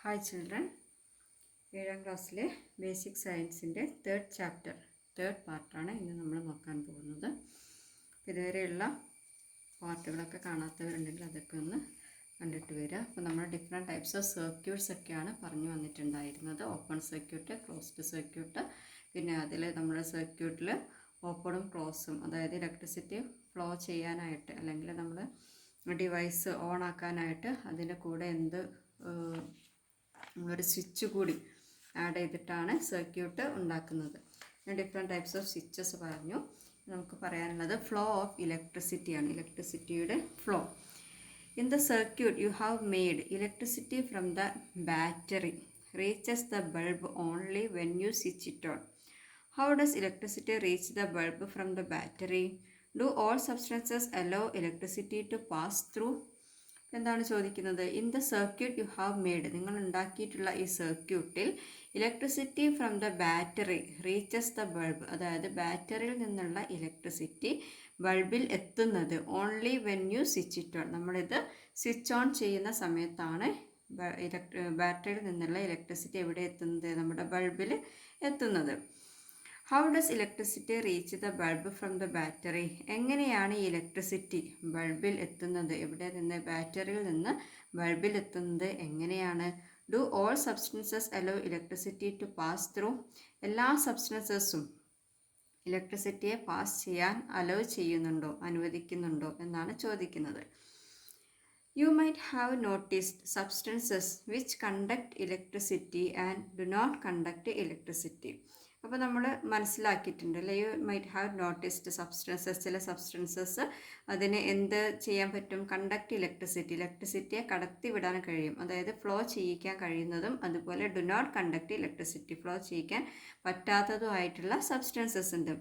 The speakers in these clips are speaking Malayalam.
ഹായ് ചിൽഡ്രൻ, 7ാം ക്ലാസ്സിലെ ബേസിക് സയൻസിൻ്റെ തേർഡ് പാർട്ടാണ് ഇന്ന് നമ്മൾ നോക്കാൻ പോകുന്നത്. ഇതുവരെയുള്ള പാർട്ടുകളൊക്കെ കാണാത്തവരുണ്ടെങ്കിൽ അതൊക്കെ ഒന്ന് കണ്ടിട്ട് വരിക. അപ്പോൾ നമ്മൾ ഡിഫറെൻറ്റ് ടൈപ്സ് ഓഫ് സർക്യൂട്ട്സ് ഒക്കെയാണ് പറഞ്ഞു വന്നിട്ടുണ്ടായിരുന്നത്. ഓപ്പൺ സർക്യൂട്ട്, ക്ലോസ്ഡ് സർക്യൂട്ട്, പിന്നെ അതിൽ നമ്മുടെ സർക്യൂട്ടിൽ ഓപ്പണും ക്ലോസും, അതായത് ഇലക്ട്രിസിറ്റി ഫ്ലോ ചെയ്യാനായിട്ട് അല്ലെങ്കിൽ നമ്മൾ ഡിവൈസ് ഓൺ ആക്കാനായിട്ട് അതിൻ്റെ കൂടെ നമ്മളൊരു സ്വിച്ച് കൂടി ആഡ് ചെയ്തിട്ടാണ് സർക്യൂട്ട് ഉണ്ടാക്കുന്നത്. ഡിഫറെൻറ്റ് ടൈപ്സ് ഓഫ് സ്വിച്ചസ് പറഞ്ഞു. നമുക്ക് പറയാനുള്ളത് ഫ്ലോ ഓഫ് ഇലക്ട്രിസിറ്റിയാണ്, ഇലക്ട്രിസിറ്റിയുടെ flow. In the circuit you have made electricity from the battery reaches the bulb only when you switch it on. How does electricity reach the bulb from the battery? Do all substances allow electricity to pass through? എന്താണ് ചോദിക്കുന്നത്? In the circuit you have made, നിങ്ങൾ ഉണ്ടാക്കിയിട്ടുള്ള ഈ സർക്യൂട്ടിൽ electricity from the battery reaches the bulb, അതായത് ബാറ്ററിയിൽ നിന്നുള്ള ഇലക്ട്രിസിറ്റി ബൾബിൽ എത്തുന്നത് only when you switch it on, നമ്മളിത് സ്വിച്ച് ഓൺ ചെയ്യുന്ന സമയത്താണ് ബാറ്ററിയിൽ നിന്നുള്ള ഇലക്ട്രിസിറ്റി എവിടെ എത്തുന്നത്? നമ്മുടെ ബൾബിൽ എത്തുന്നത്. How does electricity reach the bulb from the battery? എങ്ങനെയാണ് ഈ ഇലക്ട്രിസിറ്റി ബൾബിൽ എത്തുന്നത്? എവിടെ നിന്ന്? ബാറ്ററിയിൽ നിന്ന് ബൾബിൽ എത്തുന്നത് എങ്ങനെയാണ്? Do all substances allow electricity to pass through? എല്ലാ സബ്സ്റ്റൻസസും ഇലക്ട്രിസിറ്റിയെ പാസ് ചെയ്യാൻ അലോ ചെയ്യുന്നുണ്ടോ, അനുവദിക്കുന്നുണ്ടോ എന്നാണ് ചോദിക്കുന്നത്. You might have noticed substances which conduct electricity and do not conduct electricity. അപ്പോൾ നമ്മൾ മനസ്സിലാക്കിയിട്ടുണ്ട് അല്ലേ? U might have noticed substances, ചില സബ്സ്റ്റൻസസ് അതിന് എന്ത് ചെയ്യാൻ പറ്റും? കണ്ടക്ട് ഇലക്ട്രിസിറ്റിയെ കടത്തിവിടാൻ കഴിയും, അതായത് ഫ്ലോ ചെയ്യിക്കാൻ കഴിയുന്നതും അതുപോലെ do not conduct electricity, flow ചെയ്യിക്കാൻ പറ്റാത്തതുമായിട്ടുള്ള സബ്സ്റ്റൻസസ് ഉണ്ട്.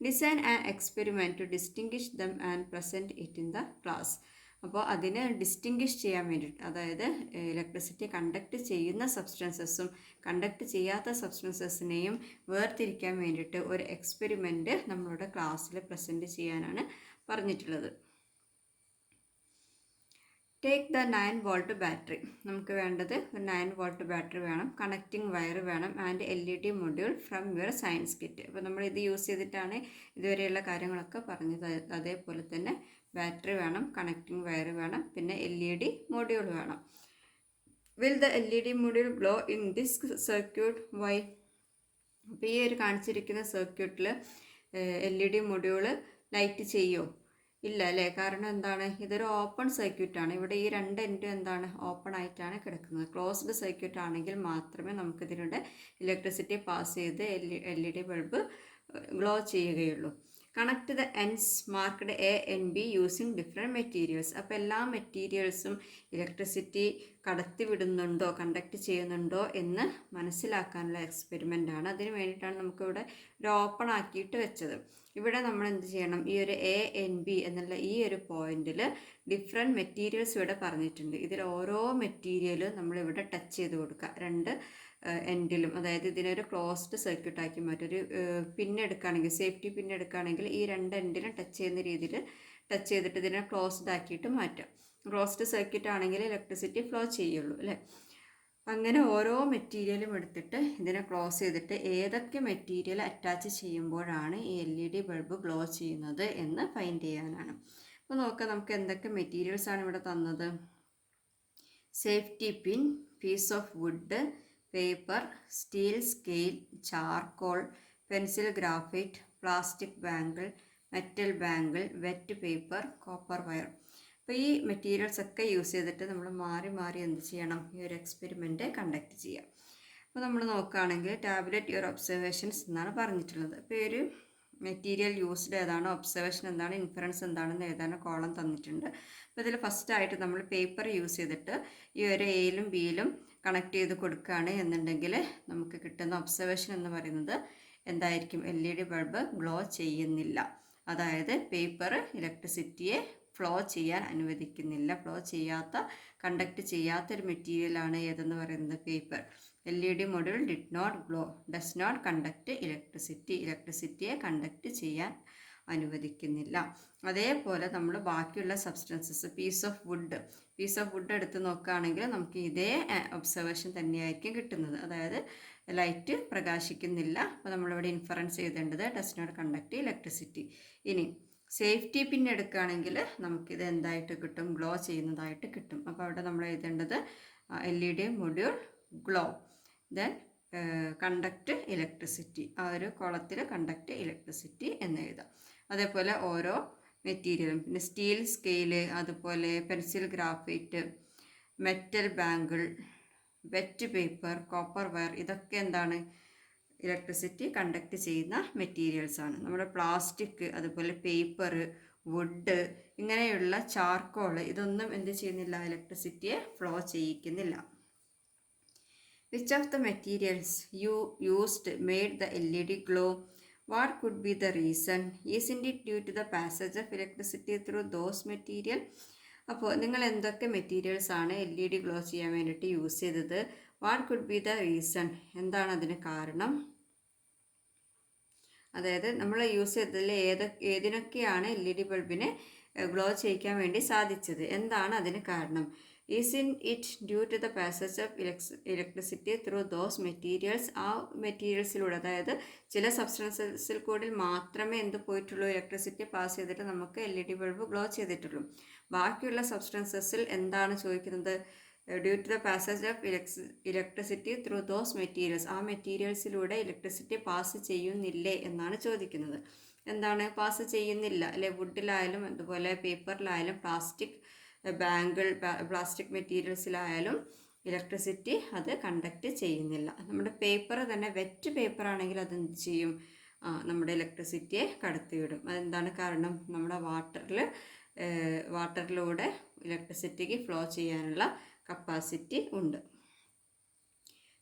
Design and experiment to distinguish them and present it in the class. അപ്പോൾ അതിനെ ഡിസ്റ്റിങ്വിഷ് ചെയ്യാൻ വേണ്ടിയിട്ട്, അതായത് ഇലക്ട്രിസിറ്റി കണ്ടക്ട് ചെയ്യുന്ന സബ്സ്റ്റൻസസും കണ്ടക്ട് ചെയ്യാത്ത സബ്സ്റ്റൻസസിനെയും വേർതിരിക്കാൻ വേണ്ടിയിട്ട് ഒരു എക്സ്പെരിമെൻറ്റ് നമ്മളുടെ ക്ലാസ്സിൽ പ്രസൻറ്റ് ചെയ്യാനാണ് പറഞ്ഞിട്ടുള്ളത്. Take the 9 volt battery. നമുക്ക് വേണ്ടത് ഒരു 9 വോൾട്ട് ബാറ്ററി വേണം, കണക്റ്റിംഗ് വയർ വേണം, and LED module from your science kit. അപ്പോൾ നമ്മൾ ഇത് യൂസ് ചെയ്തിട്ടാണ് ഇതുവരെയുള്ള കാര്യങ്ങളൊക്കെ പറഞ്ഞത്. അതേപോലെ തന്നെ ബാറ്ററി വേണം, കണക്റ്റിംഗ് വയർ വേണം, പിന്നെ LED മൊഡ്യൂൾ വേണം. Will the LED module glow in this circuit? Why? അപ്പോൾ ഈ ഒരു കാണിച്ചിരിക്കുന്ന സർക്യൂട്ടിൽ LED മൊഡ്യൂള് ലൈറ്റ് ചെയ്യുമോ? ഇല്ല അല്ലേ? കാരണം എന്താണ്? ഇതൊരു ഓപ്പൺ സർക്യൂട്ടാണ്. ഇവിടെ ഈ രണ്ട് എൻഡും എന്താണ്? ഓപ്പൺ ആയിട്ടാണ് കിടക്കുന്നത്. ക്ലോസ്ഡ് സർക്യൂട്ട് ആണെങ്കിൽ മാത്രമേ നമുക്കിതിലൂടെ ഇലക്ട്രിസിറ്റി പാസ് ചെയ്ത് LED ബൾബ് ഗ്ലോ ചെയ്യുകയുള്ളൂ. Connect the ends marked A and B using different materials. അപ്പോൾ എല്ലാ മെറ്റീരിയൽസും ഇലക്ട്രിസിറ്റി കടത്തിവിടുന്നുണ്ടോ, കണ്ടക്ട് ചെയ്യുന്നുണ്ടോ എന്ന് മനസ്സിലാക്കാനുള്ള എക്സ്പെരിമെൻ്റ് ആണ്. അതിന് വേണ്ടിയിട്ടാണ് നമുക്കിവിടെ ഒരു ഓപ്പൺ ആക്കിയിട്ട് വെച്ചത്. ഇവിടെ നമ്മൾ എന്ത് ചെയ്യണം? ഈ ഒരു A and B എന്നുള്ള ഈ ഒരു പോയിന്റിൽ ഡിഫറെൻറ്റ് മെറ്റീരിയൽസ് ഇവിടെ പറഞ്ഞിട്ടുണ്ട്. ഇതിൽ ഓരോ മെറ്റീരിയലും നമ്മളിവിടെ ടച്ച് ചെയ്ത് കൊടുക്കുക, രണ്ട് എൻഡിലും. അതായത് ഇതിനൊരു ക്ലോസ്ഡ് സർക്യൂട്ടാക്കി മാറ്റും. ഒരു പിന്നെടുക്കുകയാണെങ്കിൽ, സേഫ്റ്റി പിന്നെടുക്കുകയാണെങ്കിൽ ഈ രണ്ട് എൻഡിലും ടച്ച് ചെയ്യുന്ന രീതിയിൽ ടച്ച് ചെയ്തിട്ട് ഇതിനെ ക്ലോസ്ഡ് ആക്കിയിട്ട് മാറ്റാം. ക്ലോസ്ഡ് സർക്യൂട്ട് ആണെങ്കിൽ ഇലക്ട്രിസിറ്റി ഫ്ലോ ചെയ്യുള്ളൂ അല്ലേ? അങ്ങനെ ഓരോ മെറ്റീരിയലും എടുത്തിട്ട് ഇതിനെ ക്ലോസ് ചെയ്തിട്ട് ഏതൊക്കെ മെറ്റീരിയൽ അറ്റാച്ച് ചെയ്യുമ്പോഴാണ് ഈ LED ബൾബ് ഗ്ലോ ചെയ്യുന്നത് എന്ന് ഫൈൻഡ് ചെയ്യാനാണ്. അപ്പോൾ നോക്കാം നമുക്ക് എന്തൊക്കെ മെറ്റീരിയൽസാണ് ഇവിടെ തന്നത്. Safety pin, piece of wood, paper, steel scale, charcoal, pencil graphite, plastic bangle, metal bangle, wet paper, copper wire. അപ്പോൾ ഈ മെറ്റീരിയൽസ് ഒക്കെ യൂസ് ചെയ്തിട്ട് നമ്മൾ മാറി മാറി എന്ത് ചെയ്യണം? ഈ ഒരു എക്സ്പെരിമെൻറ്റ് കണ്ടക്ട് ചെയ്യാം. അപ്പോൾ നമ്മൾ നോക്കുകയാണെങ്കിൽ ടാബ്ലറ്റ് യുവർ ഒബ്സർവേഷൻസ് എന്നാണ് പറഞ്ഞിട്ടുള്ളത്. അപ്പോൾ ഈ ഒരു മെറ്റീരിയൽ യൂസ്ഡ് ഏതാണ്, ഒബ്സർവേഷൻ എന്താണ്, ഇൻഫറൻസ് എന്താണെന്ന് എഴുതാൻ കോളം തന്നിട്ടുണ്ട്. അപ്പോൾ ഇതിൽ ഫസ്റ്റായിട്ട് നമ്മൾ പേപ്പർ യൂസ് ചെയ്തിട്ട് ഈ ഒരു എയിലും ബിയിലും കണക്ട് ചെയ്ത് കൊടുക്കുകയാണ് എന്നുണ്ടെങ്കിൽ നമുക്ക് കിട്ടുന്ന ഒബ്സർവേഷൻ എന്ന് പറയുന്നത് എന്തായിരിക്കും? LED ബൾബ് ഗ്ലോ ചെയ്യുന്നില്ല. അതായത് പേപ്പർ ഇലക്ട്രിസിറ്റിയെ ഫ്ലോ ചെയ്യാൻ അനുവദിക്കുന്നില്ല. ഫ്ലോ ചെയ്യാത്ത, കണ്ടക്ട് ചെയ്യാത്തൊരു മെറ്റീരിയലാണ് ഏതെന്ന് പറയുന്നത്? Paper. LED module does not conduct ഇലക്ട്രിസിറ്റിയെ കണ്ടക്ട് ചെയ്യാൻ അനുവദിക്കുന്നില്ല. അതേപോലെ നമ്മൾ ബാക്കിയുള്ള സബ്സ്റ്റൻസസ്, പീസ് ഓഫ് വുഡ് എടുത്ത് നോക്കുകയാണെങ്കിൽ നമുക്ക് ഇതേ ഒബ്സർവേഷൻ തന്നെയായിരിക്കും കിട്ടുന്നത്. അതായത് ലൈറ്റ് പ്രകാശിക്കുന്നില്ല. അപ്പോൾ നമ്മളിവിടെ ഇൻഫറൻസ് ചെയ്തേണ്ടത് ഡസ് നോട്ട് കണ്ടക്ട് ഇലക്ട്രിസിറ്റി. ഇനി സേഫ്റ്റി പിൻ എടുക്കുകയാണെങ്കിൽ നമുക്കിത് എന്തായിട്ട് കിട്ടും? ഗ്ലോ ചെയ്യുന്നതായിട്ട് കിട്ടും. അപ്പോൾ അവിടെ നമ്മൾ എഴുതേണ്ടത് LED module glow, then conduct electricity, ആ ഒരു കോളത്തിൽ കണ്ടക്ട് ഇലക്ട്രിസിറ്റി എന്ന് എഴുതാം. അതേപോലെ ഓരോ മെറ്റീരിയലും, പിന്നെ സ്റ്റീൽ സ്കെയില്, അതുപോലെ pencil graphite, metal bangle, wet paper, copper wire, ഇതൊക്കെ എന്താണ്? ഇലക്ട്രിസിറ്റി കണ്ടക്ട് ചെയ്യുന്ന മെറ്റീരിയൽസാണ്. നമ്മുടെ പ്ലാസ്റ്റിക്, അതുപോലെ പേപ്പർ, വുഡ്, ഇങ്ങനെയുള്ള ചാർക്കോൾ, ഇതൊന്നും എന്ത് ചെയ്യുന്നില്ല? ഇലക്ട്രിസിറ്റിയെ flow ചെയ്യിക്കുന്നില്ല. Which of the materials you used made the LED glow? What could be the reason? Isn't it due to the passage of electricity through those materials? അപ്പോൾ നിങ്ങൾ എന്തൊക്കെ മെറ്റീരിയൽസ് ആണ് LED ഗ്ലോ ചെയ്യാൻ വേണ്ടിയിട്ട് യൂസ് ചെയ്തത്? What could be the reason? എന്താണ് അതിന് കാരണം? അതായത് നമ്മൾ യൂസ് ചെയ്തതിൽ ഏതിനൊക്കെയാണ് LED ബൾബിനെ ഗ്ലോ ചെയ്യിക്കാൻ വേണ്ടി സാധിച്ചത്? എന്താണ് അതിന് കാരണം? Isn't it due to the passage of electricity through those materials? ആ മെറ്റീരിയൽസിലൂടെ, അതായത് ചില സബ്സ്റ്റൻസസിൽ കൂടി മാത്രമേ എന്ത് പോയിട്ടുള്ളൂ? ഇലക്ട്രിസിറ്റി പാസ് ചെയ്തിട്ട് നമുക്ക് LED ബൾബ് ഗ്ലോ ചെയ്തിട്ടുള്ളൂ. ബാക്കിയുള്ള സബ്സ്റ്റൻസസിൽ എന്താണ് ചോദിക്കുന്നത്? Due to the passage of electricity through those materials, ആ മെറ്റീരിയൽസിലൂടെ ഇലക്ട്രിസിറ്റി പാസ് ചെയ്യുന്നില്ലേ എന്നാണ് ചോദിക്കുന്നത്. എന്താണ് പാസ് ചെയ്യുന്നില്ല അല്ലെ? വുഡിലായാലും അതുപോലെ പേപ്പറിലായാലും പ്ലാസ്റ്റിക് ബാങ്കിൾ, പ്ലാസ്റ്റിക് മെറ്റീരിയൽസിലായാലും ഇലക്ട്രിസിറ്റി അത് കണ്ടക്ട് ചെയ്യുന്നില്ല. നമ്മുടെ പേപ്പർ തന്നെ വെറ്റ് പേപ്പർ ആണെങ്കിൽ അത് എന്ത് ചെയ്യും? നമ്മുടെ ഇലക്ട്രിസിറ്റിയെ കടത്തിവിടും. അതെന്താണ് കാരണം? നമ്മുടെ വാട്ടറിലൂടെ ഇലക്ട്രിസിറ്റിക്ക് ഫ്ലോ ചെയ്യാനുള്ള കപ്പാസിറ്റി ഉണ്ട്.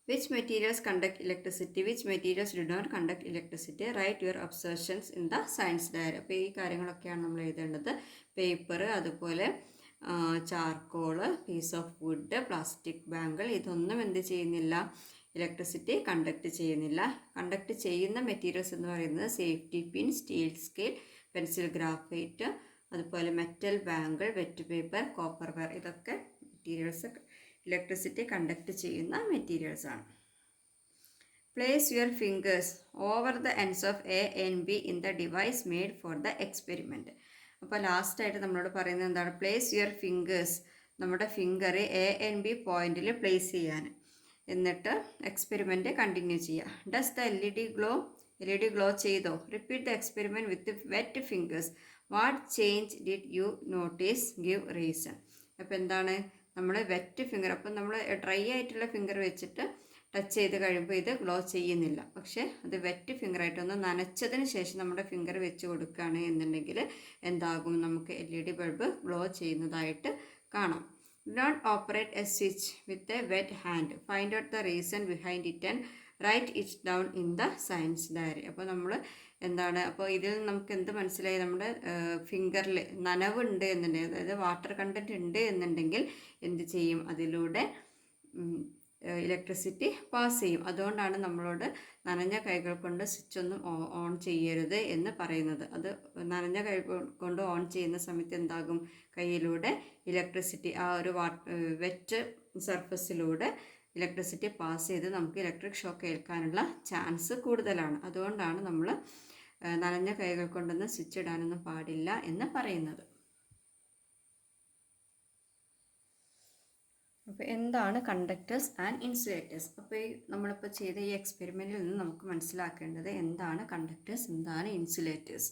Which materials conduct electricity? Which materials do not conduct electricity? Write your observations in the science diary. അപ്പോൾ ഈ കാര്യങ്ങളൊക്കെയാണ് നമ്മൾ എഴുതേണ്ടത്. പേപ്പർ, അതുപോലെ charcoal, piece of wood, plastic bangle, ഇതൊന്നും എന്ത് ചെയ്യുന്നില്ല? ഇലക്ട്രിസിറ്റി കണ്ടക്ട് ചെയ്യുന്നില്ല. കണ്ടക്ട് ചെയ്യുന്ന മെറ്റീരിയൽസ് എന്ന് പറയുന്നത് safety pin, steel scale, pencil graphite, അതുപോലെ metal bangle, wet paper, copper wire, ഇതൊക്കെ മെറ്റീരിയൽസ് ഇലക്ട്രിസിറ്റി കണ്ടക്ട് ചെയ്യുന്ന മെറ്റീരിയൽസ് ആണ്. Place your fingers over the ends of A and B in the device made for the experiment. അപ്പോൾ ലാസ്റ്റായിട്ട് നമ്മളോട് പറയുന്നത് എന്താണ്? പ്ലേസ് യുവർ ഫിംഗേഴ്സ്, നമ്മുടെ ഫിംഗർ A and B പോയിന്റിൽ പ്ലേസ് ചെയ്യാൻ, എന്നിട്ട് എക്സ്പെരിമെൻറ്റ് കണ്ടിന്യൂ ചെയ്യുക. ഡസ് ദ LED ഗ്ലോ ചെയ്തോ? Repeat the experiment with wet fingers. What change did you notice? Give reason. അപ്പോൾ എന്താണ്? നമ്മൾ വെറ്റ് ഫിംഗർ, അപ്പം നമ്മൾ ഡ്രൈ ആയിട്ടുള്ള ഫിംഗർ വെച്ചിട്ട് ടച്ച് ചെയ്ത് കഴിയുമ്പോൾ ഇത് ഗ്ലോ ചെയ്യുന്നില്ല. പക്ഷേ അത് വെറ്റ് ഫിംഗറായിട്ടൊന്ന് നനച്ചതിന് ശേഷം നമ്മുടെ ഫിംഗർ വെച്ച് കൊടുക്കുകയാണ് എന്നുണ്ടെങ്കിൽ എന്താകും? നമുക്ക് LED ബൾബ് ഗ്ലോ ചെയ്യുന്നതായിട്ട് കാണാം. Do not operate a switch with a wet hand. Find out the reason behind it and write it down in the science diary. അപ്പോൾ നമ്മൾ എന്താണ്, അപ്പോൾ ഇതിൽ നമുക്ക് എന്ത് മനസ്സിലായി? നമ്മുടെ ഫിംഗറിൽ നനവുണ്ട് എന്നുണ്ടെങ്കിൽ, അതായത് വാട്ടർ കണ്ടൻറ്റ് ഉണ്ട് എന്നുണ്ടെങ്കിൽ എന്ത് ചെയ്യും? അതിലൂടെ ഇലക്ട്രിസിറ്റി പാസ് ചെയ്യും. അതുകൊണ്ടാണ് നമ്മളോട് നനഞ്ഞ കൈകൾ കൊണ്ട് സ്വിച്ചൊന്നും ഓൺ ചെയ്യരുത് എന്ന് പറയുന്നത്. അത് നനഞ്ഞ കൈ കൊണ്ട് ഓൺ ചെയ്യുന്ന സമയത്ത് എന്താകും? കയ്യിലൂടെ ഇലക്ട്രിസിറ്റി, ആ ഒരു വെറ്റ് സർഫസിലൂടെ ഇലക്ട്രിസിറ്റി പാസ് ചെയ്ത് നമുക്ക് ഇലക്ട്രിക് ഷോക്ക് ഏൽക്കാനുള്ള ചാൻസ് കൂടുതലാണ്. അതുകൊണ്ടാണ് നമ്മൾ നനഞ്ഞ കൈകൾ കൊണ്ടൊന്നും സ്വിച്ച് ഇടാനൊന്നും പാടില്ല എന്ന് പറയുന്നത്. അപ്പോൾ എന്താണ് കണ്ടക്ടേഴ്സ് ആൻഡ് ഇൻസുലേറ്റേഴ്സ്? അപ്പോൾ നമ്മളിപ്പോൾ ചെയ്ത ഈ എക്സ്പെരിമെൻറ്റിൽ നിന്ന് നമുക്ക് മനസ്സിലാക്കേണ്ടത് എന്താണ് കണ്ടക്ടേഴ്സ്, എന്താണ് insulators.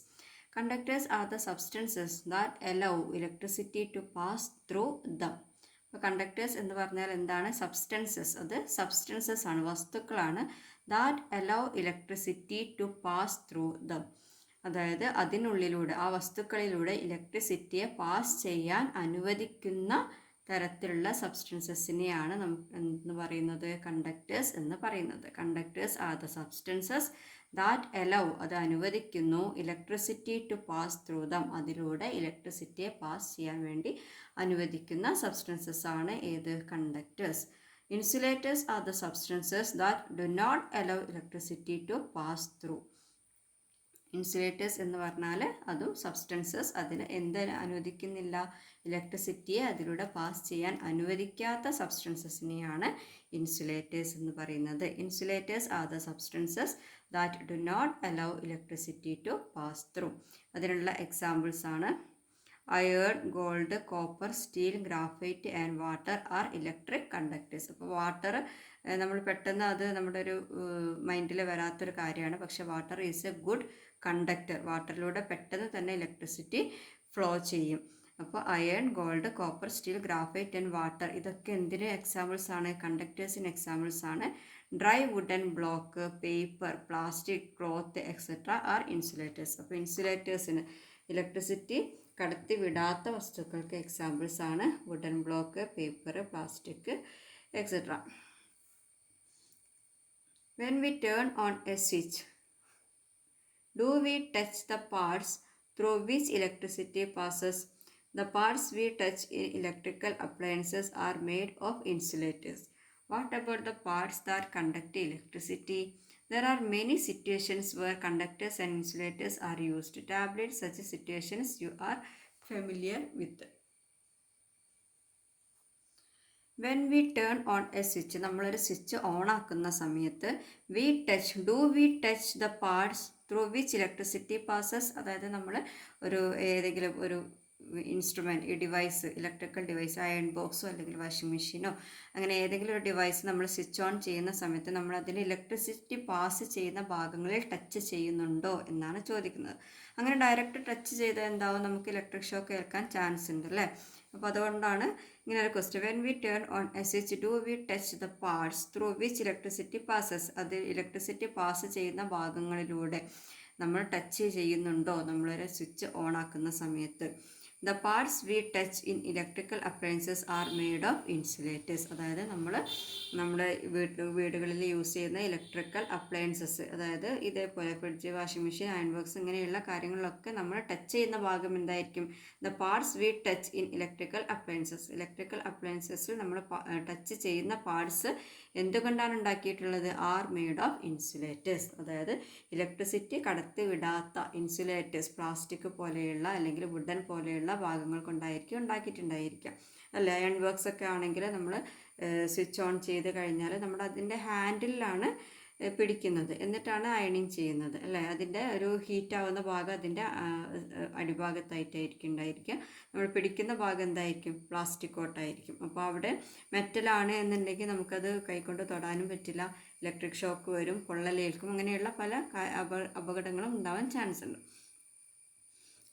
Conductors are the substances that allow electricity to pass through them. അപ്പോൾ കണ്ടക്ടേഴ്സ് എന്ന് പറഞ്ഞാൽ എന്താണ്? സബ്സ്റ്റൻസസ്, അത് സബ്സ്റ്റൻസസ് ആണ്, വസ്തുക്കളാണ്. That allow electricity to pass through them, അതായത് അതിനുള്ളിലൂടെ, ആ വസ്തുക്കളിലൂടെ ഇലക്ട്രിസിറ്റിയെ പാസ് ചെയ്യാൻ അനുവദിക്കുന്ന തരത്തിലുള്ള സബ്സ്റ്റൻസസിനെയാണ് നമുക്ക് എന്ന് പറയുന്നത്? കണ്ടക്ടേഴ്സ് എന്ന് പറയുന്നത്. Conductors are the substances that allow, അത് അനുവദിക്കുന്നു, electricity to pass through them, അതിലൂടെ ഇലക്ട്രിസിറ്റിയെ പാസ് ചെയ്യാൻ വേണ്ടി അനുവദിക്കുന്ന സബ്സ്റ്റൻസസ് ആണ് ഏത്? Conductors. Insulators are the substances that do not allow electricity to pass through. Insulators എന്ന് പറഞ്ഞാൽ അതും സബ്സ്റ്റൻസസ്, അതിന് എന്ത് അനുവദിക്കുന്നില്ല, ഇലക്ട്രിസിറ്റിയെ അതിലൂടെ പാസ് ചെയ്യാൻ അനുവദിക്കാത്ത സബ്സ്റ്റൻസസിനെയാണ് ഇൻസുലേറ്റേഴ്സ് എന്ന് പറയുന്നത്. Insulators are the substances that do not allow electricity to pass through. അതിനുള്ള എക്സാമ്പിൾസ് ആണ് iron, gold, copper, steel, graphite and water are electric conductors. അപ്പോൾ വാട്ടർ നമ്മൾ പെട്ടെന്ന് അത് നമ്മുടെ ഒരു മൈൻഡിൽ വരാത്തൊരു കാര്യമാണ്, പക്ഷെ water is a good conductor. വാട്ടറിലൂടെ പെട്ടെന്ന് തന്നെ ഇലക്ട്രിസിറ്റി ഫ്ലോ ചെയ്യും. അപ്പോൾ iron, gold, copper, steel, graphite and water ഇതൊക്കെ എന്തിന് എക്സാമ്പിൾസ് ആണ്? കണ്ടക്ടേഴ്സിന് എക്സാമ്പിൾസ് ആണ്. Dry wooden block, paper, plastic, cloth etcetera are insulators. അപ്പോൾ ഇൻസുലേറ്റേഴ്സിന് ഇലക്ട്രിസിറ്റി കടത്തി വിടാത്ത വസ്തുക്കൾക്ക് എക്സാമ്പിൾസ് ആണ് wooden block, paper, plastic etcetera. When we turn on a switch, do we touch the parts through which electricity passes? The parts we touch in electrical appliances are made of insulators. What about the parts that conduct electricity? There are many situations where conductors and insulators are used. Tabulate such situations you are familiar with. When we turn on A switch, നമ്മളൊരു സ്വിച്ച് ഓൺ ആക്കുന്ന സമയത്ത് do we touch the parts through which electricity passes. അതായത് നമ്മൾ ഏതെങ്കിലും ഒരു ഇൻസ്ട്രുമെൻറ്റ്, ഈ ഡിവൈസ്, ഇലക്ട്രിക്കൽ ഡിവൈസ്, അയൺ ബോക്സോ അല്ലെങ്കിൽ വാഷിംഗ് മെഷീനോ അങ്ങനെ ഏതെങ്കിലും ഒരു ഡിവൈസ് നമ്മൾ സ്വിച്ച് ഓൺ ചെയ്യുന്ന സമയത്ത് നമ്മൾ അതിന് ഇലക്ട്രിസിറ്റി പാസ് ചെയ്യുന്ന ഭാഗങ്ങളിൽ ടച്ച് ചെയ്യുന്നുണ്ടോ എന്നാണ് ചോദിക്കുന്നത്. അങ്ങനെ ഡയറക്റ്റ് ടച്ച് ചെയ്താൽ എന്താവും? നമുക്ക് ഇലക്ട്രിക് ഷോക്ക് ഏൽക്കാൻ ചാൻസ് ഉണ്ട് അല്ലേ? അപ്പോൾ അതുകൊണ്ടാണ് ഇങ്ങനെ ഒരു question. When we turn on A switch do we touch the parts through which electricity passes. അത് ഇലക്ട്രിസിറ്റി പാസ് ചെയ്യുന്ന ഭാഗങ്ങളിലൂടെ നമ്മൾ ടച്ച് ചെയ്യുന്നുണ്ടോ നമ്മളൊരു സ്വിച്ച് ഓൺ ആക്കുന്ന സമയത്ത്? The parts we touch in electrical appliances are made of insulators. അതായത് നമ്മുടെ വീടുകളിൽ യൂസ് ചെയ്യുന്ന ഇലക്ട്രിക്കൽ അപ്ലയൻസസ്, അതായത് ഇതേപോലെ fridge, washing machine, iron box ഇങ്ങനെയുള്ള കാര്യങ്ങളിലൊക്കെ നമ്മൾ ടച്ച് ചെയ്യുന്ന ഭാഗം എന്തായിരിക്കും? The parts we touch in electrical appliances. Electrical അപ്ലയൻസസിൽ നമ്മൾ ടച്ച് ചെയ്യുന്ന പാർട്സ് എന്തുകൊണ്ടാണ് ഉണ്ടാക്കിയിട്ടുള്ളത്? Are made of insulators. അതായത് ഇലക്ട്രിസിറ്റി കടത്തി വിടാത്ത ഇൻസുലേറ്റേഴ്സ്, പ്ലാസ്റ്റിക് പോലെയുള്ള അല്ലെങ്കിൽ വുഡൻ പോലെയുള്ള ഭാഗങ്ങൾ കൊണ്ടായിരിക്കും ഉണ്ടാക്കിയിട്ടുണ്ടായിരിക്കുക അല്ലേ? അയൺ ബോക്സ് ഒക്കെ ആണെങ്കിൽ നമ്മൾ സ്വിച്ച് ഓൺ ചെയ്ത് കഴിഞ്ഞാൽ നമ്മൾ അതിൻ്റെ ഹാൻഡിലാണ് പിടിക്കുന്നത്, എന്നിട്ടാണ് അയണിങ് ചെയ്യുന്നത് അല്ലേ? അതിൻ്റെ ഒരു ഹീറ്റാവുന്ന ഭാഗം അതിൻ്റെ അടിഭാഗത്തായിട്ടായിരിക്കും ഉണ്ടായിരിക്കുക. നമ്മൾ പിടിക്കുന്ന ഭാഗം എന്തായിരിക്കും? പ്ലാസ്റ്റിക് കോട്ടായിരിക്കും. അപ്പോൾ അവിടെ മെറ്റലാണ് എന്നുണ്ടെങ്കിൽ നമുക്കത് കൈകൊണ്ട് തൊടാനും പറ്റില്ല, ഇലക്ട്രിക് ഷോക്ക് വരും, പൊള്ളലേൽക്കും, അങ്ങനെയുള്ള പല അപകടങ്ങളും ഉണ്ടാവാൻ ചാൻസ് ഉണ്ട്.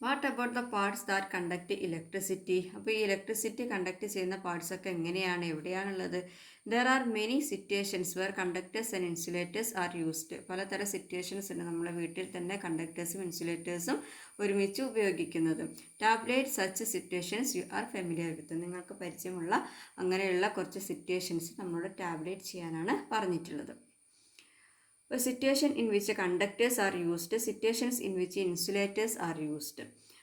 What about the parts that conduct electricity? അപ്പോൾ ഈ ഇലക്ട്രിസിറ്റി കണ്ടക്ട് ചെയ്യുന്ന പാർട്സൊക്കെ എങ്ങനെയാണ്, എവിടെയാണുള്ളത്? There are many situations where conductors and insulators are used. പലതരം സിറ്റുവേഷൻസ് ഉണ്ട് നമ്മളെ വീട്ടിൽ തന്നെ കണ്ടക്ടേഴ്സും ഇൻസുലേറ്റേഴ്സും ഒരുമിച്ച് ഉപയോഗിക്കുന്നത്. Tabulate such situations you are familiar with. നിങ്ങൾക്ക് പരിചയമുള്ള അങ്ങനെയുള്ള കുറച്ച് സിറ്റുവേഷൻസ് നമ്മളോട് ടാബ്ലേറ്റ് ചെയ്യാനാണ് പറഞ്ഞിട്ടുള്ളത്. A situation in which conductors are used, situations in which insulators are used.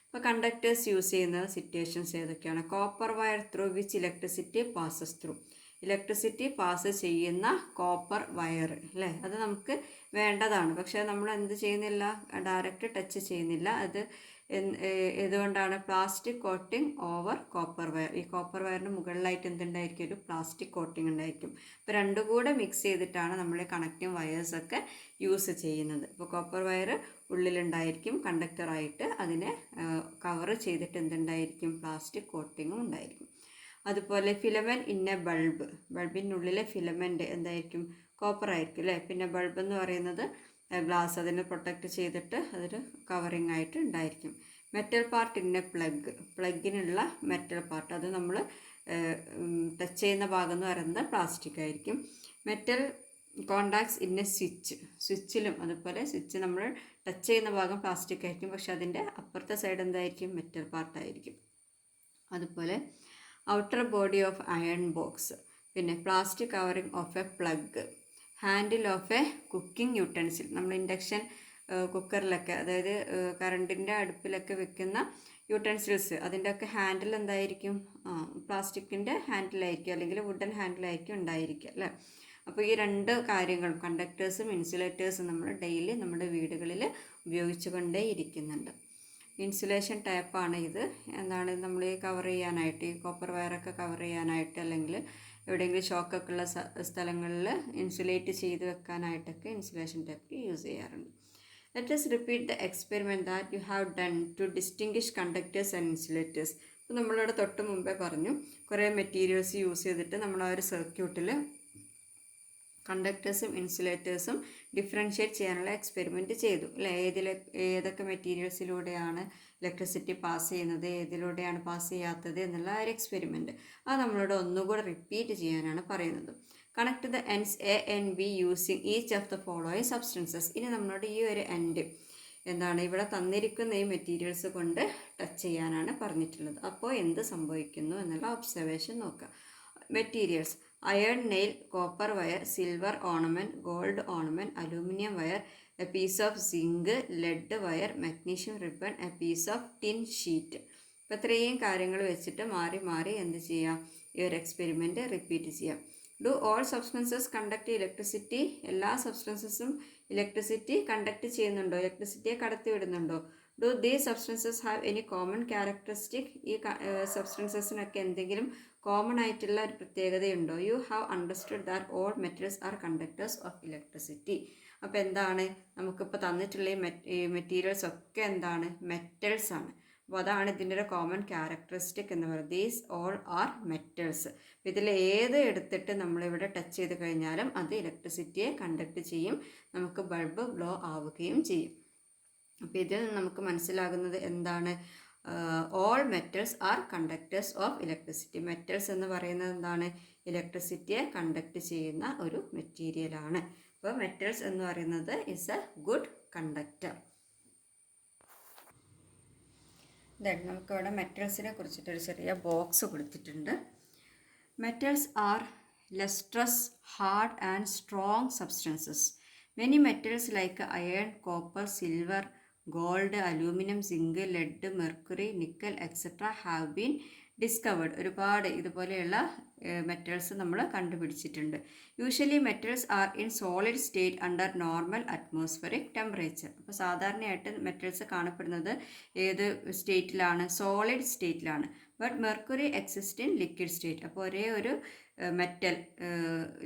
ഇപ്പോൾ കണ്ടക്ടേഴ്സ് യൂസ് ചെയ്യുന്ന സിറ്റുവേഷൻസ് ഏതൊക്കെയാണ്? Copper wire through which electricity passes through. Electricity pass ചെയ്യുന്ന കോപ്പർ വയർ അല്ലേ? അത് നമുക്ക് വേണ്ടതാണ്, പക്ഷേ നമ്മൾ എന്ത് ചെയ്യുന്നില്ല? ഡയറക്റ്റ് ടച്ച് ചെയ്യുന്നില്ല. അത് എന്തുകൊണ്ടാണ്? Plastic coating over copper wire. ഈ കോപ്പർ വയറിന് മുകളിലായിട്ട് എന്തുണ്ടായിരിക്കും? ഒരു പ്ലാസ്റ്റിക് കോട്ടിംഗ് ഉണ്ടായിരിക്കും. അപ്പോൾ രണ്ടും കൂടെ മിക്സ് ചെയ്തിട്ടാണ് നമ്മൾ കണക്റ്റിംഗ് വയേഴ്സൊക്കെ യൂസ് ചെയ്യുന്നത്. ഇപ്പോൾ കോപ്പർ വയർ ഉള്ളിലുണ്ടായിരിക്കും കണ്ടക്ടറായിട്ട്, അതിനെ കവർ ചെയ്തിട്ട് എന്തുണ്ടായിരിക്കും? പ്ലാസ്റ്റിക് കോട്ടിങ്ങും ഉണ്ടായിരിക്കും. അതുപോലെ ഫിലമെൻറ്റ് ഇൻ എ ബൾബ്, ബൾബിനുള്ളിലെ ഫിലമെൻറ്റ് എന്തായിരിക്കും? കോപ്പർ ആയിരിക്കും അല്ലേ? പിന്നെ ബൾബ് എന്ന് പറയുന്നത് ഗ്ലാസ്, അതിനെ പ്രൊട്ടക്റ്റ് ചെയ്തിട്ട് അതൊരു കവറിങ് ആയിട്ട് ഉണ്ടായിരിക്കും. Metal part in a plug, പ്ലഗിനുള്ള മെറ്റൽ പാർട്ട്, അത് നമ്മൾ ടച്ച് ചെയ്യുന്ന ഭാഗം എന്ന് പറയുന്നത് പ്ലാസ്റ്റിക് ആയിരിക്കും. Metal contacts in a switch, സ്വിച്ചിലും അതുപോലെ സ്വിച്ച് നമ്മൾ ടച്ച് ചെയ്യുന്ന ഭാഗം പ്ലാസ്റ്റിക് ആയിരിക്കും, പക്ഷെ അതിൻ്റെ അപ്പുറത്തെ സൈഡ് എന്തായിരിക്കും? മെറ്റൽ പാർട്ടായിരിക്കും. അതുപോലെ outer body of iron box, പിന്നെ plastic covering of a plug, handle of a cooking utensil, നമ്മൾ ഇൻഡക്ഷൻ കുക്കറിലൊക്കെ, അതായത് കറണ്ടിൻ്റെ അടുപ്പിലൊക്കെ വെക്കുന്ന യൂട്ടൻസിൽസ്, അതിൻ്റെയൊക്കെ ഹാൻഡിൽ എന്തായിരിക്കും? പ്ലാസ്റ്റിക്കിൻ്റെ ഹാൻഡിലായിരിക്കും അല്ലെങ്കിൽ വുഡൻ ഹാൻഡിലായിരിക്കും ഉണ്ടായിരിക്കുക അല്ലേ? അപ്പോൾ ഈ രണ്ട് കാര്യങ്ങളും കണ്ടക്ടേഴ്സും ഇൻസുലേറ്റേഴ്സും നമ്മൾ ഡെയിലി നമ്മുടെ വീടുകളിൽ ഉപയോഗിച്ചു കൊണ്ടേ ഇരിക്കുന്നുണ്ട്. ഇൻസുലേഷൻ ടൈപ്പാണ് ഇത്. എന്താണ് നമ്മൾ ഈ കവർ ചെയ്യാനായിട്ട്, ഈ കോപ്പർ വയറൊക്കെ കവർ ചെയ്യാനായിട്ട്, അല്ലെങ്കിൽ എവിടെയെങ്കിലും ഷോക്കൊക്കെ ഉള്ള സ്ഥലങ്ങളിൽ ഇൻസുലേറ്റ് ചെയ്ത് വെക്കാനായിട്ടൊക്കെ ഇൻസുലേഷൻ ടൈപ്പ് യൂസ് ചെയ്യാറുണ്ട്. Let us repeat the experiment that you have done to distinguish conductors and insulators. അപ്പോൾ നമ്മളിവിടെ തൊട്ട് മുമ്പേ പറഞ്ഞു, കുറേ മെറ്റീരിയൽസ് യൂസ് ചെയ്തിട്ട് നമ്മൾ ആ ഒരു സർക്യൂട്ടിൽ കണ്ടക്ടേഴ്സും ഇൻസുലേറ്റേഴ്സും ഡിഫറൻഷ്യേറ്റ് ചെയ്യാനുള്ള എക്സ്പെരിമെൻറ്റ് ചെയ്തു അല്ലേ. ഏതൊക്കെ മെറ്റീരിയൽസിലൂടെയാണ് ഇലക്ട്രിസിറ്റി പാസ് ചെയ്യുന്നത്, ഏതിലൂടെയാണ് പാസ് ചെയ്യാത്തത് എന്നുള്ള ഒരു എക്സ്പെരിമെൻറ്റ്. അത് നമ്മളോട് ഒന്നുകൂടെ റിപ്പീറ്റ് ചെയ്യാനാണ് പറയുന്നത്. Connect the ends A and B using each of the following substances. ഇനി നമ്മളോട് ഈ ഒരു എൻഡ് എന്താണ് ഇവിടെ തന്നിരിക്കുന്ന ഈ മെറ്റീരിയൽസ് കൊണ്ട് ടച്ച് ചെയ്യാനാണ് പറഞ്ഞിട്ടുള്ളത്. അപ്പോൾ എന്ത് സംഭവിക്കുന്നു എന്നുള്ള ഒബ്സർവേഷൻ നോക്കുക. Materials: iron nail, copper wire, silver ornament, gold ornament, aluminum wire, a piece of zinc, lead wire, magnesium ribbon, a piece of tin sheet. അപ്പോൾ ഇത്രയും കാര്യങ്ങൾ വെച്ചിട്ട് മാറി മാറി എന്ത് ചെയ്യാം, ഈ ഒരു എക്സ്പെരിമെൻറ്റ് റിപ്പീറ്റ് ചെയ്യാം. Do all substances conduct electricity? എല്ലാ സബ്സ്റ്റൻസസും ഇലക്ട്രിസിറ്റി കണ്ടക്ട് ചെയ്യുന്നുണ്ടോ, ഇലക്ട്രിസിറ്റിയെ കടത്തി വിടുന്നുണ്ടോ? Do these substances have any common characteristic? ഈ സബ്സ്റ്റൻസസിനൊക്കെ എന്തെങ്കിലും കോമൺ ആയിട്ടുള്ള ഒരു പ്രത്യേകതയുണ്ടോ? You have understood that all metals are conductors of electricity. അപ്പോൾ എന്താണ് നമുക്കിപ്പോൾ തന്നിട്ടുള്ള ഈ മെറ്റീരിയൽസ് ഒക്കെ എന്താണ്, മെറ്റൽസ് ആണ്. അപ്പോൾ അതാണ് ഇതിൻ്റെ ഒരു കോമൺ ക്യാരക്ടറിസ്റ്റിക് എന്ന് പറയുന്നത്. These all are metals. അപ്പോൾ ഇതിൽ ഏത് എടുത്തിട്ട് നമ്മളിവിടെ ടച്ച് ചെയ്ത് കഴിഞ്ഞാലും അത് ഇലക്ട്രിസിറ്റിയെ കണ്ടക്ട് ചെയ്യും, നമുക്ക് ബൾബ് ഗ്ലോ ആവുകയും ചെയ്യും. അപ്പോൾ ഇതിൽ നമുക്ക് മനസ്സിലാകുന്നത് എന്താണ്, all metals are conductors of electricity. Metals എന്ന് പറയുന്നത് എന്താണ്, ഇലക്ട്രിസിറ്റിയെ കണ്ടക്ട് ചെയ്യുന്ന ഒരു മെറ്റീരിയലാണ്. അപ്പോൾ മെറ്റൽസ് എന്ന് പറയുന്നത് ഇസ് എ ഗുഡ് കണ്ടക്ടർ. നമുക്കിവിടെ മെറ്റൽസിനെ കുറിച്ചിട്ടൊരു ചെറിയ ബോക്സ് കൊടുത്തിട്ടുണ്ട്. Metals are lustrous, hard and strong substances. Many metals like iron, copper, silver, gold, aluminum, zinc, lead, mercury, nickel, etc. have been discovered. ഒരുപാട് ഇതുപോലെയുള്ള മെറ്റൽസ് നമ്മൾ കണ്ടുപിടിച്ചിട്ടുണ്ട്. Usually metals are in solid state under normal atmospheric temperature. അപ്പോൾ സാധാരണയായിട്ട് മെറ്റൽസ് കാണപ്പെടുന്നത് ഏത് സ്റ്റേറ്റിലാണ്, സോളിഡ് സ്റ്റേറ്റിലാണ്. But mercury exist in liquid state. അപ്പോൾ ഒരേ ഒരു മെറ്റൽ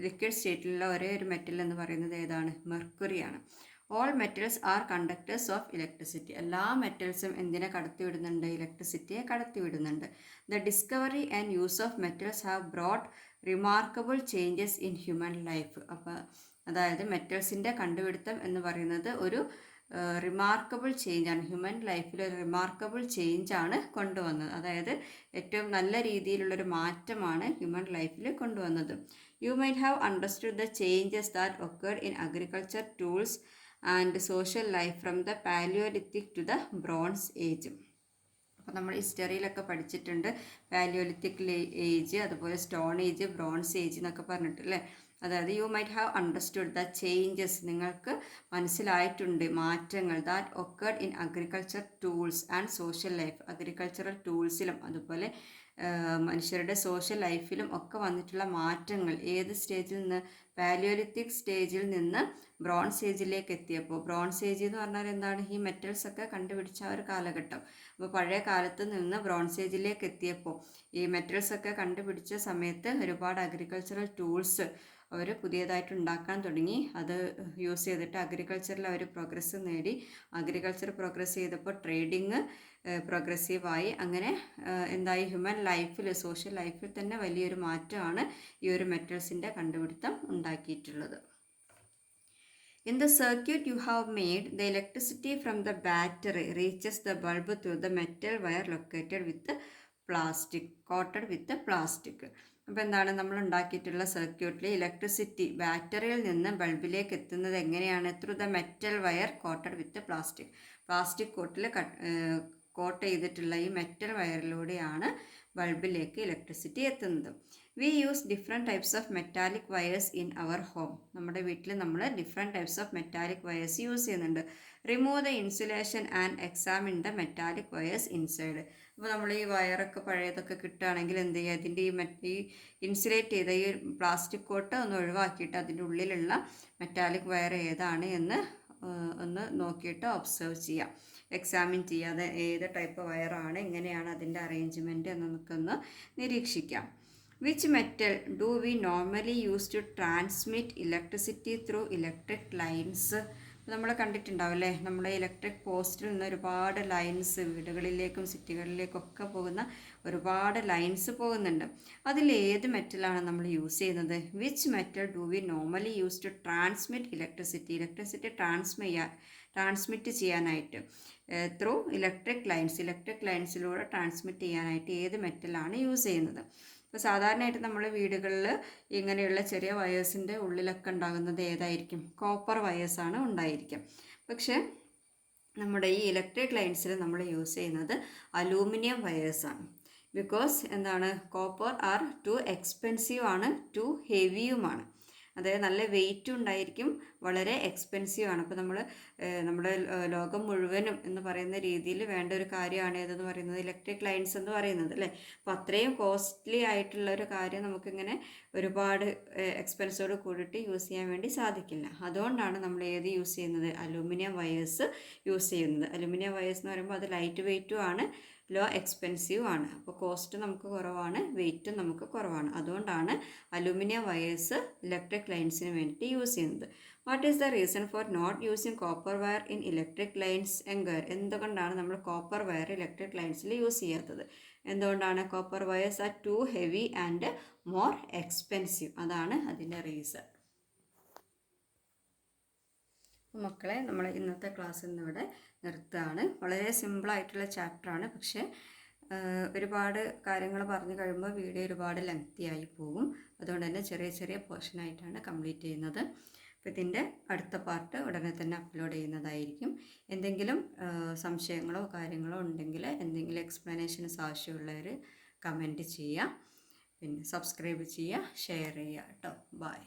ലിക്വിഡ് സ്റ്റേറ്റിലുള്ള ഒരേ ഒരു മെറ്റൽ എന്ന് പറയുന്നത് ഏതാണ്, മെർക്കുറിയാണ്. All metals are conductors of electricity. എല്ലാ മെറ്റൽസും എന്തിനെ കടത്തിവിടുന്നുണ്ട്, ഇലക്ട്രിസിറ്റിയെ കടത്തിവിടുന്നുണ്ട്. The discovery and use of metals have brought remarkable changes in human life. അപ്പോൾ അതായത് മെറ്റൽസിൻ്റെ കണ്ടുപിടുത്തം എന്ന് പറയുന്നത് ഒരു റിമാർക്കബിൾ ചേഞ്ചാണ്, ഹ്യൂമൻ ലൈഫിൽ ഒരു റിമാർക്കബിൾ ചേഞ്ചാണ് കൊണ്ടുവന്നത്. അതായത് ഏറ്റവും നല്ല രീതിയിലുള്ളൊരു മാറ്റമാണ് ഹ്യൂമൻ ലൈഫിൽ കൊണ്ടുവന്നത്. You might have understood the changes that occurred in agriculture tools and social life from the Palaeolithic to the bronze age. അപ്പോൾ നമ്മൾ ഹിസ്റ്ററിയിലൊക്കെ പഠിച്ചിട്ടുണ്ട് പാലിയോലിത്തിക് ഏജ്, അതുപോലെ സ്റ്റോൺ ഏജ്, ബ്രോൺസ് ഏജ് എന്നൊക്കെ പറഞ്ഞിട്ടല്ലേ. അതായത് you might have understood the changes, നിങ്ങൾക്ക് മനസ്സിലായിട്ടുണ്ട് മാറ്റങ്ങൾ, that occurred in agriculture tools and social life. Agricultural ടൂൾസിലും അതുപോലെ മനുഷ്യരുടെ സോഷ്യൽ ലൈഫിലും ഒക്കെ വന്നിട്ടുള്ള മാറ്റങ്ങൾ ഏത് സ്റ്റേജിൽ നിന്ന്, പാലിയോലിത്തിക് സ്റ്റേജിൽ നിന്ന് ബ്രോൺസ് ഏജിലേക്ക് എത്തിയപ്പോൾ. ബ്രോൺസ് ഏജ് എന്ന് പറഞ്ഞാൽ എന്താണ്, ഈ മെറ്റൽസ് ഒക്കെ കണ്ടുപിടിച്ച ഒരു കാലഘട്ടം. അപ്പോൾ പഴയ കാലത്ത് നിന്ന് ബ്രോൺസ് ഏജിലേക്ക് എത്തിയപ്പോൾ ഈ മെറ്റൽസ് ഒക്കെ കണ്ടുപിടിച്ച സമയത്ത് ഒരുപാട് അഗ്രികൾച്ചറൽ ടൂൾസ് അവർ പുതിയതായിട്ട് ഉണ്ടാക്കാൻ തുടങ്ങി. അത് യൂസ് ചെയ്തിട്ട് അഗ്രികൾച്ചറിൽ അവർ പ്രോഗ്രസ് നേടി. അഗ്രികൾച്ചർ പ്രോഗ്രസ് ചെയ്തപ്പോൾ ട്രേഡിങ് പ്രോഗ്രസീവായി. അങ്ങനെ എന്തായി, ഹ്യൂമൻ ലൈഫിൽ, സോഷ്യൽ ലൈഫിൽ തന്നെ വലിയൊരു മാറ്റമാണ് ഈ ഒരു മെറ്റൽസിൻ്റെ കണ്ടുപിടുത്തം ഉണ്ടാക്കിയിട്ടുള്ളത്. In the circuit you have made, the electricity from the battery reaches the bulb through the metal wire located with plastic, coated with plastic. അപ്പോൾ എന്താണ്, നമ്മൾ ഉണ്ടാക്കിയിട്ടുള്ള സർക്യൂട്ടിൽ ഇലക്ട്രിസിറ്റി ബാറ്ററിയിൽ നിന്ന് ബൾബിലേക്ക് എത്തുന്നത് എങ്ങനെയാണ്, through the metal wire coated with plastic. Plastic കോട്ടിൽ കോട്ട് ചെയ്തിട്ടുള്ള ഈ മെറ്റൽ വയറിലൂടെയാണ് ബൾബിലേക്ക് ഇലക്ട്രിസിറ്റി എത്തുന്നത്. We use different types of metallic wires in our home. നമ്മുടെ വീട്ടിൽ നമ്മൾ different types of metallic wires use ചെയ്യുന്നുണ്ട്. Remove the insulation and examine the metallic wires inside. അപ്പോൾ നമ്മൾ ഈ വയറൊക്കെ പഴയതൊക്കെ കിട്ടുകയാണെങ്കിൽ എന്ത് ചെയ്യുക, അതിൻ്റെ ഈ ഇൻസുലേറ്റ് ചെയ്ത ഈ പ്ലാസ്റ്റിക് കോട്ട് ഒന്ന് ഒഴിവാക്കിയിട്ട് അതിൻ്റെ ഉള്ളിലുള്ള മെറ്റാലിക് വയർ ഏതാണ് എന്ന് ഒന്ന് നോക്കിയിട്ട് ഒബ്സർവ് ചെയ്യാം, എക്സാമിൻ ചെയ്യാതെ ഏത് ടൈപ്പ് വയറാണ്, എങ്ങനെയാണ് അതിൻ്റെ അറേഞ്ച്മെൻറ്റ് എന്ന് നമുക്കൊന്ന് നിരീക്ഷിക്കാം. Which metal do we normally use to transmit electricity through electric lines? നമ്മൾ കണ്ടിട്ടുണ്ടാവും അല്ലേ, നമ്മുടെ ഇലക്ട്രിക് പോസ്റ്റിൽ നിന്ന് ഒരുപാട് ലൈൻസ് വീടുകളിലേക്കും സിറ്റികളിലേക്കും ഒക്കെ പോകുന്ന ഒരുപാട് ലൈൻസ് പോകുന്നുണ്ട്. അതിൽ ഏത് മെറ്റലാണ് നമ്മൾ യൂസ് ചെയ്യുന്നത്? Which metal do we normally use to transmit electricity transmit ചെയ്യാനായിട്ട് ത്രൂ ഇലക്ട്രിക് ലൈൻസിലൂടെ ട്രാൻസ്മിറ്റ് ചെയ്യാനായിട്ട് ഏത് മെറ്റലാണ് യൂസ് ചെയ്യുന്നത്? ഇപ്പോൾ സാധാരണയായിട്ട് നമ്മൾ വീടുകളിൽ ഇങ്ങനെയുള്ള ചെറിയ വയേഴ്സിൻ്റെ ഉള്ളിലൊക്കെ ഉണ്ടാകുന്നത് ഏതായിരിക്കും? കോപ്പർ വയേഴ്സാണ് ഉണ്ടായിരിക്കും. പക്ഷേ നമ്മുടെ ഈ ഇലക്ട്രിക് ലൈൻസിൽ നമ്മൾ യൂസ് ചെയ്യുന്നത് അലൂമിനിയം വയേഴ്സാണ്. ബിക്കോസ് എന്താണ്, കോപ്പർ ആർ ടു എക്സ്പെൻസീവ് ആണ്, ടു ഹെവിയുമാണ്. അതായത് നല്ല വെയിറ്റും ഉണ്ടായിരിക്കും, വളരെ എക്സ്പെൻസീവ് ആണ്. അപ്പോൾ നമ്മുടെ ലോകം മുഴുവനും എന്ന് പറയുന്ന രീതിയിൽ വേണ്ട ഒരു കാര്യമാണ് ഏതെന്ന് പറയുന്നത് ഇലക്ട്രിക് ലൈൻസ് എന്ന് പറയുന്നത് അല്ലേ. അപ്പോൾ അത്രയും കോസ്റ്റ്ലി ആയിട്ടുള്ള ഒരു കാര്യം നമുക്കിങ്ങനെ ഒരുപാട് എക്സ്പെൻസോട് കൂടിയിട്ട് യൂസ് ചെയ്യാൻ വേണ്ടി സാധിക്കില്ല. അതുകൊണ്ടാണ് നമ്മൾ ഏത് യൂസ് ചെയ്യുന്നത്? അലൂമിനിയം വയേഴ്സ് യൂസ് ചെയ്യുന്നത്. അലൂമിനിയം വയേഴ്സ് എന്ന് പറയുമ്പോൾ അത് ലൈറ്റ് വെയിറ്റും ആണ്, ലോ എക്സ്പെൻസീവ് ആണ്. അപ്പോൾ കോസ്റ്റ് നമുക്ക് കുറവാണ്, വെയിറ്റും നമുക്ക് കുറവാണ്. അതുകൊണ്ടാണ് അലൂമിനിയം വയേഴ്സ് ഇലക്ട്രിക് ലൈൻസിന് വേണ്ടിയിട്ട് യൂസ് ചെയ്യുന്നത്. What is the reason for not using copper wire in electric lines anger? എന്തുകൊണ്ടാണ് നമ്മൾ കോപ്പർ വയർ ഇലക്ട്രിക് ലൈൻസിൽ യൂസ് ചെയ്യാത്തത്? എന്തുകൊണ്ടാണ്? Copper wires are too heavy and more expensive. അതാണ് അതിൻ്റെ റീസൺ. മക്കളെ, നമ്മൾ ഇന്നത്തെ ക്ലാസ് ഇന്നിവിടെ നിർത്തുകയാണ്. വളരെ സിമ്പിളായിട്ടുള്ള ചാപ്റ്ററാണ്, പക്ഷേ ഒരുപാട് കാര്യങ്ങൾ പറഞ്ഞു കഴിയുമ്പോൾ വീഡിയോ ഒരുപാട് ലെങ്തി ആയി പോകും. അതുകൊണ്ട് തന്നെ ചെറിയ ചെറിയ പോർഷനായിട്ടാണ് കംപ്ലീറ്റ് ചെയ്യുന്നത്. അപ്പോൾ ഇതിൻ്റെ അടുത്ത പാർട്ട് ഉടനെ തന്നെ അപ്ലോഡ് ചെയ്യുന്നതായിരിക്കും. എന്തെങ്കിലും സംശയങ്ങളോ കാര്യങ്ങളോ ഉണ്ടെങ്കിൽ, എന്തെങ്കിലും എക്സ്പ്ലനേഷൻസ് ആവശ്യമുള്ളവർ കമൻറ്റ് ചെയ്യുക, പിന്നെ സബ്സ്ക്രൈബ് ചെയ്യുക, ഷെയർ ചെയ്യുക കേട്ടോ. ബൈ.